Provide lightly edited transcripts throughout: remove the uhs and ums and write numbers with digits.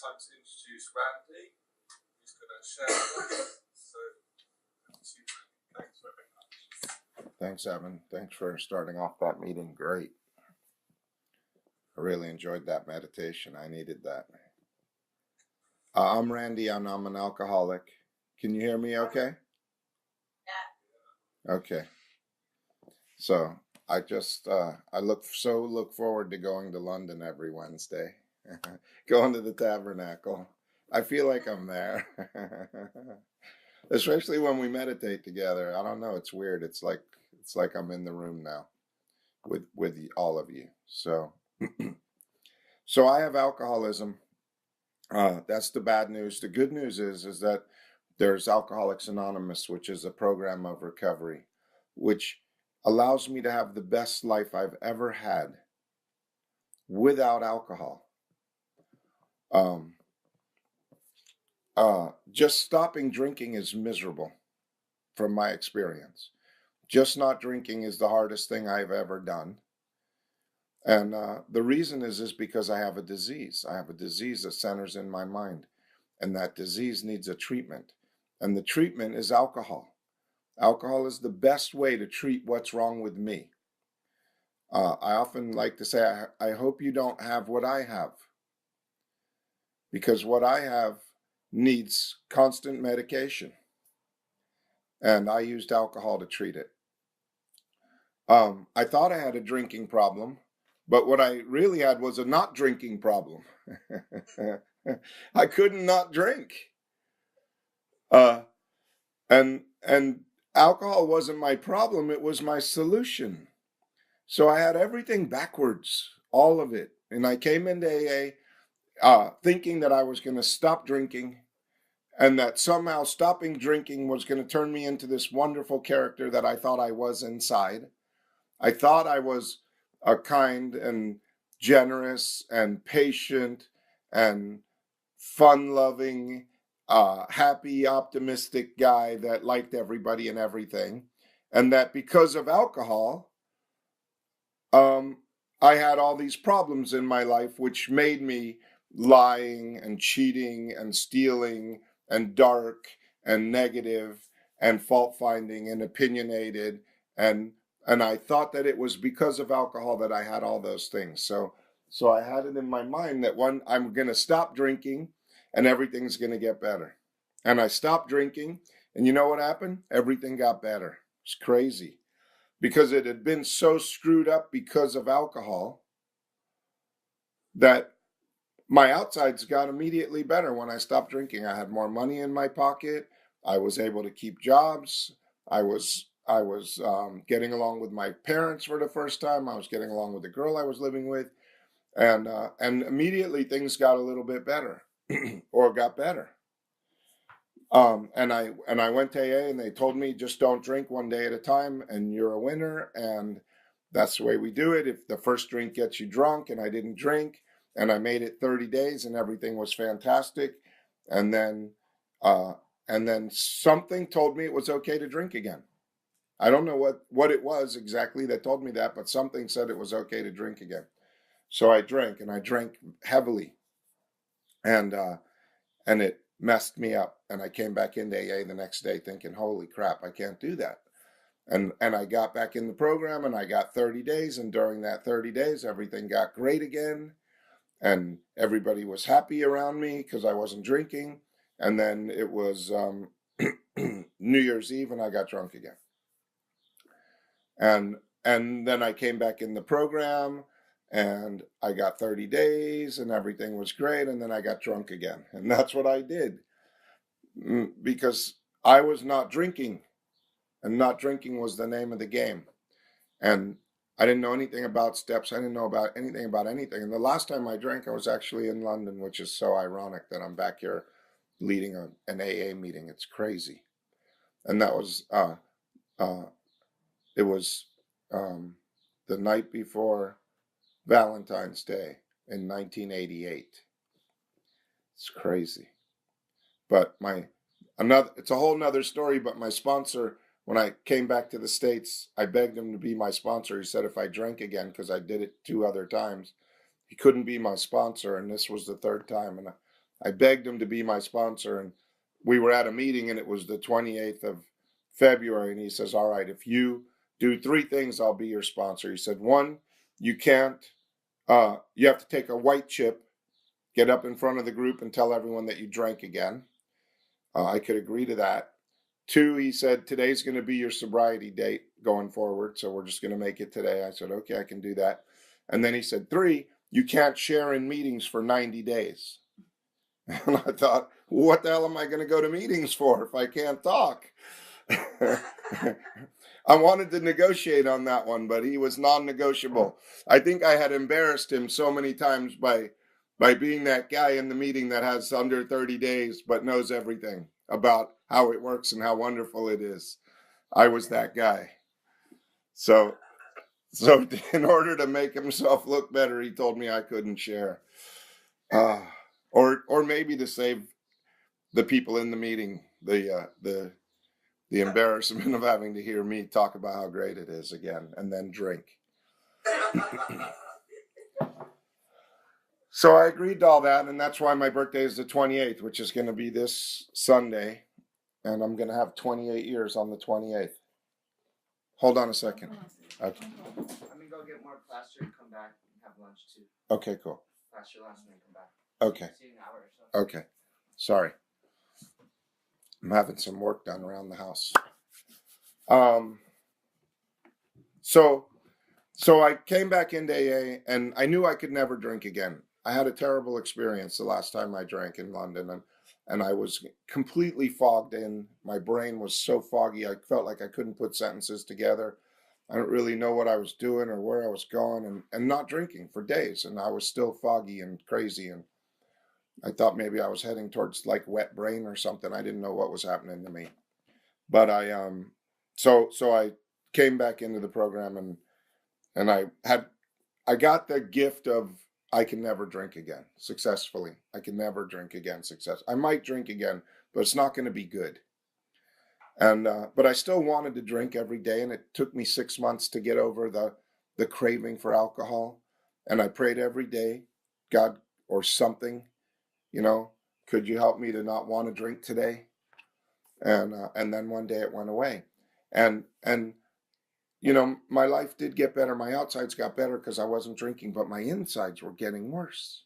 time to introduce Randy, who's going to share with us. So, thanks very much. Thanks, Evan. Thanks for starting off that meeting. Great. I really enjoyed that meditation. I needed that. I'm Randy, and I'm an alcoholic. Can you hear me okay? Yeah. Okay. So I just, I look forward to going to London every Wednesday. Going to the tabernacle. I feel like I'm there. Especially when we meditate together. I don't know, it's weird. It's like I'm in the room now with all of you. So so I have alcoholism. That's the bad news. The good news is that there's Alcoholics Anonymous, which is a program of recovery, which allows me to have the best life I've ever had without alcohol. Just stopping drinking is miserable from my experience. Just not drinking is the hardest thing I've ever done. And the reason is because I have a disease. I have a disease that centers in my mind. And that disease needs a treatment. And the treatment is alcohol. Alcohol is the best way to treat what's wrong with me. I often like to say, I hope you don't have what I have. Because what I have needs constant medication. And I used alcohol to treat it. I thought I had a drinking problem. But what I really had was a not drinking problem. I couldn't not drink. And alcohol wasn't my problem, it was my solution. So I had everything backwards, all of it. And I came into AA thinking that I was going to stop drinking and that somehow stopping drinking was going to turn me into this wonderful character that I thought I was inside. I thought I was a kind and generous and patient and fun-loving, happy, optimistic guy that liked everybody and everything. And that because of alcohol, I had all these problems in my life, which made me lying and cheating and stealing and dark and negative and fault-finding and opinionated and I thought that it was because of alcohol that I had all those things. So I had it in my mind that I'm going to stop drinking and everything's going to get better. And I stopped drinking, and you know what happened? Everything got better. It's crazy. Because it had been so screwed up because of alcohol that my outsides got immediately better when I stopped drinking. I had more money in my pocket. I was able to keep jobs. I was getting along with my parents for the first time. I was getting along with the girl I was living with. And immediately things got a little bit better or got better. And I went to AA and they told me, just don't drink one day at a time and you're a winner. And that's the way we do it. If the first drink gets you drunk, and I didn't drink, and I made it 30 days and everything was fantastic. And then something told me it was okay to drink again. I don't know what it was exactly that told me that, but something said it was okay to drink again. So I drank, and I drank heavily, and it messed me up. And I came back into AA the next day thinking, holy crap, I can't do that. And I got back in the program, and I got 30 days, and during that 30 days, everything got great again, and everybody was happy around me because I wasn't drinking. And then it was New Year's Eve, and I got drunk again. And then I came back in the program, and I got 30 days, and everything was great, and then I got drunk again. And that's what I did, because I was not drinking, and not drinking was the name of the game. And I didn't know anything about steps. I didn't know about anything. And the last time I drank, I was actually in London, which is so ironic that I'm back here leading an AA meeting. It's crazy. And that was... It was the night before Valentine's Day in 1988. It's crazy. But it's a whole nother story, but my sponsor, when I came back to the States, I begged him to be my sponsor. He said if I drank again, because I did it 2 other times, he couldn't be my sponsor, and this was the 3rd time. And I begged him to be my sponsor, and we were at a meeting, and it was the 28th of February, and he says, all right, if you do 3 things, I'll be your sponsor. He said, 1, you have to take a white chip, get up in front of the group and tell everyone that you drank again. I could agree to that. 2, he said, today's going to be your sobriety date going forward, so we're just going to make it today. I said, okay, I can do that. And then he said, 3, you can't share in meetings for 90 days. And I thought, what the hell am I going to go to meetings for if I can't talk? I wanted to negotiate on that one, but he was non-negotiable. I think I had embarrassed him so many times by being that guy in the meeting that has under 30 days but knows everything about how it works and how wonderful it is. I was that guy. So in order to make himself look better, he told me I couldn't share. Or maybe to save the people in the meeting the embarrassment of having to hear me talk about how great it is again and then drink. So I agreed to all that, and that's why my birthday is the 28th, which is going to be this Sunday, and I'm going to have 28 years on the 28th. Hold on a second. Okay. I'm going to go get more plaster, come back, and have lunch too. Okay, cool. Plaster last night, come back. Okay. See you in an hour or so. Okay. Sorry. I'm having some work done around the house. So I came back into AA, and I knew I could never drink again. I had a terrible experience the last time I drank in London, and I was completely fogged in. My brain was so foggy, I felt like I couldn't put sentences together. I don't really know what I was doing or where I was going, and not drinking for days, and I was still foggy and crazy, and I thought maybe I was heading towards like wet brain or something. I didn't know what was happening to me. But so I came back into the program, and I got the gift of I can never drink again successfully. I can never drink again I might drink again, but it's not going to be good. And but I still wanted to drink every day, and it took me 6 months to get over the craving for alcohol. And I prayed every day, God, or something, could you help me to not want to drink today? And then one day it went away, and my life did get better. My outsides got better because I wasn't drinking, but my insides were getting worse.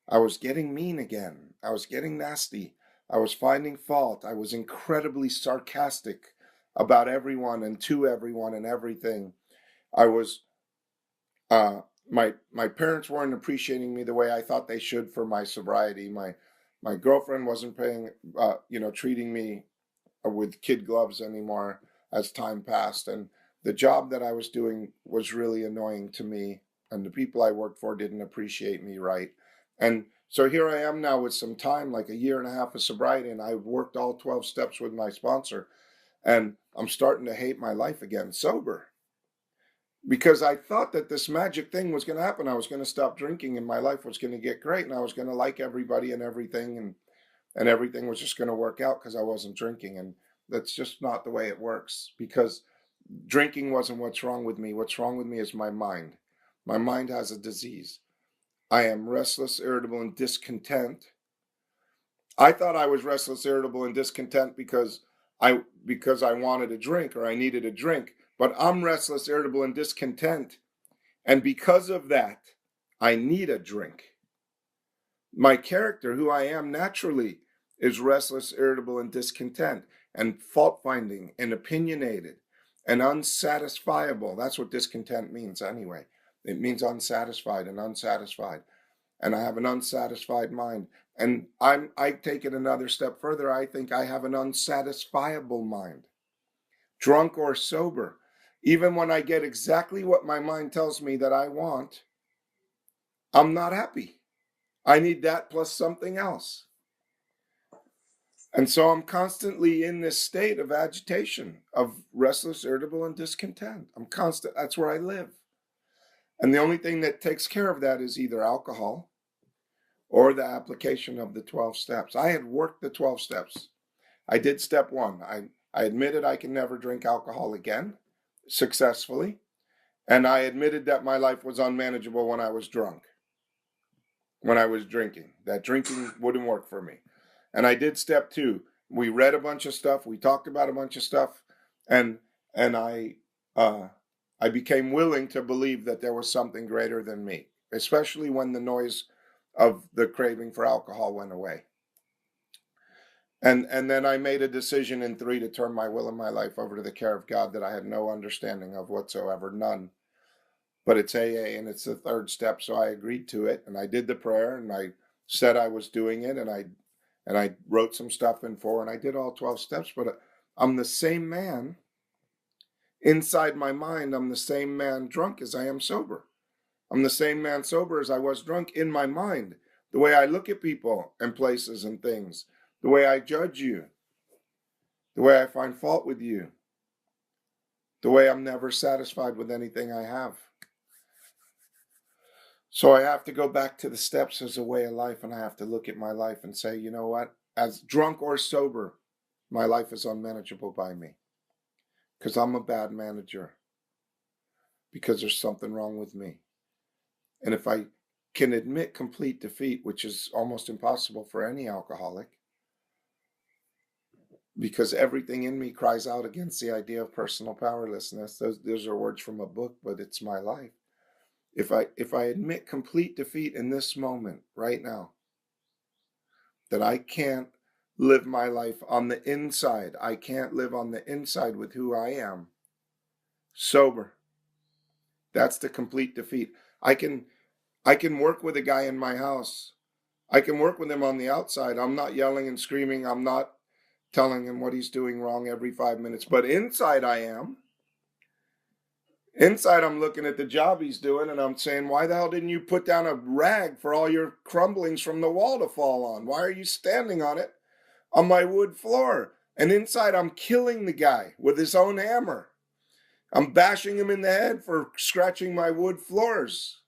I was getting mean again. I was getting nasty. I was finding fault. I was incredibly sarcastic about everyone and to everyone and everything. I was, my parents weren't appreciating me the way I thought they should for my sobriety. My girlfriend wasn't treating me with kid gloves anymore as time passed. And the job that I was doing was really annoying to me, and the people I worked for didn't appreciate me right. And so here I am now with some time, like a year and a half of sobriety, and I worked all 12 steps with my sponsor, and I'm starting to hate my life again, sober. Because I thought that this magic thing was going to happen. I was going to stop drinking, and my life was going to get great, and I was going to like everybody and everything, and everything was just going to work out because I wasn't drinking. And that's just not the way it works, because drinking wasn't what's wrong with me. What's wrong with me is my mind. My mind has a disease. I am restless, irritable, and discontent. I thought I was restless, irritable, and discontent because I wanted a drink or I needed a drink. But I'm restless, irritable, and discontent. And because of that, I need a drink. My character, who I am naturally, is restless, irritable, and discontent, and fault-finding, and opinionated, and unsatisfiable. That's what discontent means anyway. It means unsatisfied and unsatisfied. And I have an unsatisfied mind. And I take it another step further. I think I have an unsatisfiable mind. Drunk or sober. Even when I get exactly what my mind tells me that I want, I'm not happy. I need that plus something else. And so I'm constantly in this state of agitation, of restless, irritable, and discontent. That's where I live. And the only thing that takes care of that is either alcohol or the application of the 12 steps. I had worked the 12 steps. I did step 1. I admitted I can never drink alcohol again successfully. And I admitted that my life was unmanageable when I was drunk. when I was drinking. That drinking wouldn't work for me. And I did step 2. We read a bunch of stuff. We talked about a bunch of stuff. And I became willing to believe that there was something greater than me, especially when the noise of the craving for alcohol went away. And then I made a decision in 3 to turn my will and my life over to the care of God that I had no understanding of whatsoever, none. But it's AA and it's the 3rd step, so I agreed to it, and I did the prayer, and I said I was doing it, and I wrote some stuff in 4, and I did all 12 steps. But I'm the same man inside my mind. I'm the same man drunk as I am sober. I'm the same man sober as I was drunk in my mind. The way I look at people and places and things, the way I judge you, the way I find fault with you, the way I'm never satisfied with anything I have. So I have to go back to the steps as a way of life, and I have to look at my life and say, you know what? As drunk or sober, my life is unmanageable by me because I'm a bad manager, because there's something wrong with me. And if I can admit complete defeat, which is almost impossible for any alcoholic, because everything in me cries out against the idea of personal powerlessness. Those are words from a book, but it's my life. If I admit complete defeat in this moment, right now, that I can't live my life on the inside, I can't live on the inside with who I am, sober, that's the complete defeat. I can work with a guy in my house. I can work with him on the outside. I'm not yelling and screaming. I'm not telling him what he's doing wrong every 5 minutes. But inside I am. Inside I'm looking at the job he's doing and I'm saying, why the hell didn't you put down a rag for all your crumblings from the wall to fall on? Why are you standing on it on my wood floor? And inside I'm killing the guy with his own hammer. I'm bashing him in the head for scratching my wood floors.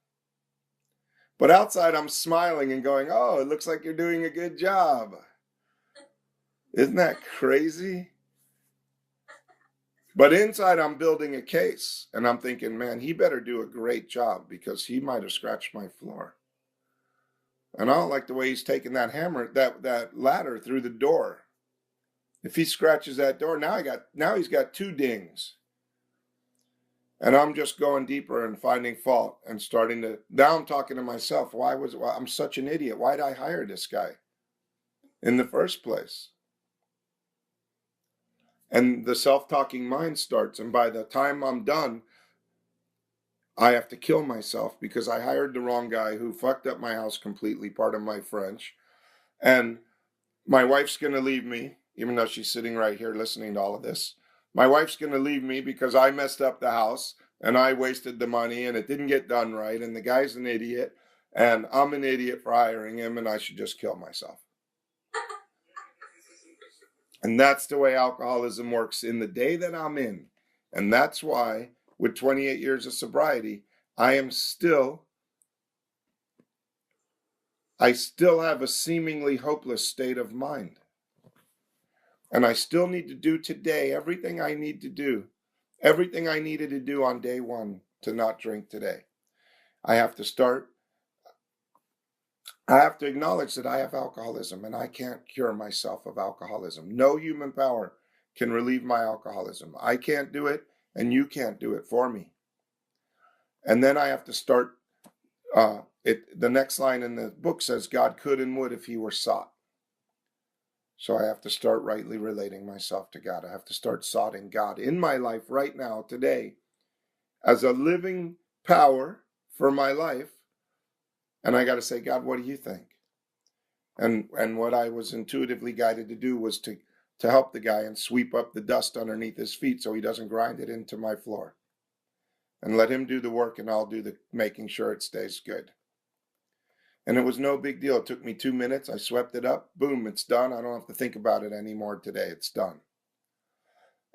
But outside I'm smiling and going, oh, it looks like you're doing a good job. Isn't that crazy? But inside I'm building a case and I'm thinking, man, he better do a great job because he might have scratched my floor. And I don't like the way he's taking that hammer, that ladder through the door. If he scratches that door, now he's got 2 dings. And I'm just going deeper and finding fault and now I'm talking to myself, I'm such an idiot. Why did I hire this guy in the first place? And the self-talking mind starts, and by the time I'm done, I have to kill myself because I hired the wrong guy who fucked up my house completely, pardon my French. And my wife's going to leave me, even though she's sitting right here listening to all of this. My wife's going to leave me because I messed up the house and I wasted the money and it didn't get done right. And the guy's an idiot and I'm an idiot for hiring him and I should just kill myself. And that's the way alcoholism works in the day that I'm in. And that's why, with 28 years of sobriety, I still have a seemingly hopeless state of mind. And I still need to do today everything I need to do, everything I needed to do on day 1 to not drink today. I have to acknowledge that I have alcoholism and I can't cure myself of alcoholism. No human power can relieve my alcoholism. I can't do it and you can't do it for me. And then I have to start, the next line in the book says, God could and would if he were sought. So I have to start rightly relating myself to God. I have to start soughting God in my life right now, today, as a living power for my life. And I got to say, God, what do you think? And what I was intuitively guided to do was to help the guy and sweep up the dust underneath his feet so he doesn't grind it into my floor. And let him do the work and I'll do the making sure it stays good. And it was no big deal. It took me 2 minutes. I swept it up. Boom, it's done. I don't have to think about it anymore today. It's done.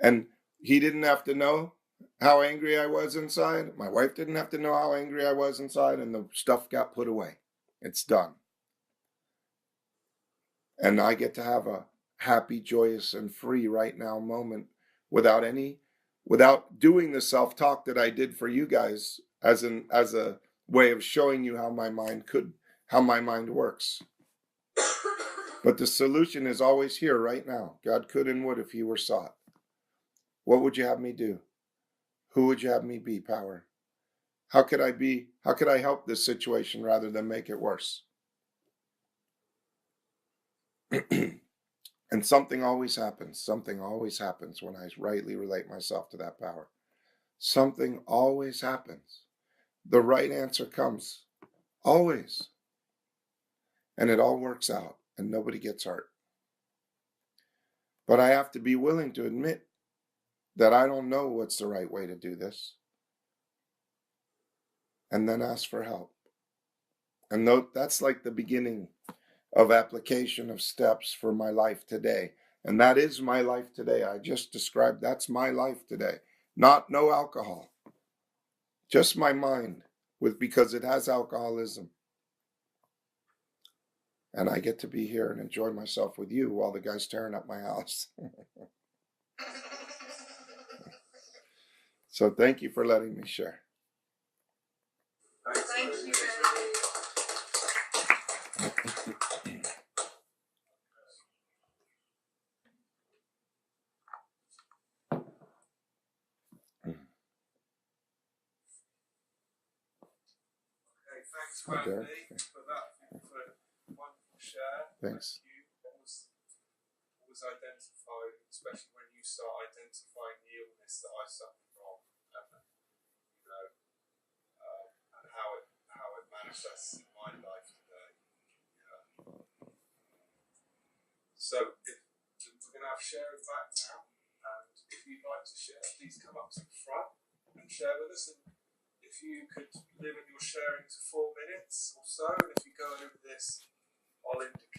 And he didn't have to know how angry I was inside. My wife didn't have to know how angry I was inside. And the stuff got put away. It's done. And I get to have a happy, joyous, and free right now moment without doing the self-talk that I did for you guys as a way of showing you how my mind could how my mind works. But the solution is always here right now. God could and would if he were sought. What would you have me do? Who would you have me be, power? How could I help this situation rather than make it worse? And something always happens. Something always happens when I rightly relate myself to that power. Something always happens. The right answer comes. Always. And it all works out and nobody gets hurt. But I have to be willing to admit that I don't know what's the right way to do this. And then ask for help. And that's like the beginning of application of steps for my life today. And that is my life today. I just described that's my life today. No alcohol. Just my mind because it has alcoholism. And I get to be here and enjoy myself with you while the guy's tearing up my house. So thank you for letting me share. Thank you. Thanks, Randy, for that wonderful share. Thanks. Thank you. Always identify, especially when you start identifying the illness that I suffer from, and how it manifests in my life today. So we're going to have sharing back now, and if you'd like to share, please come up to the front and share with us. And if you could limit your sharing to 4 minutes or so, and if you go over this, I'll indicate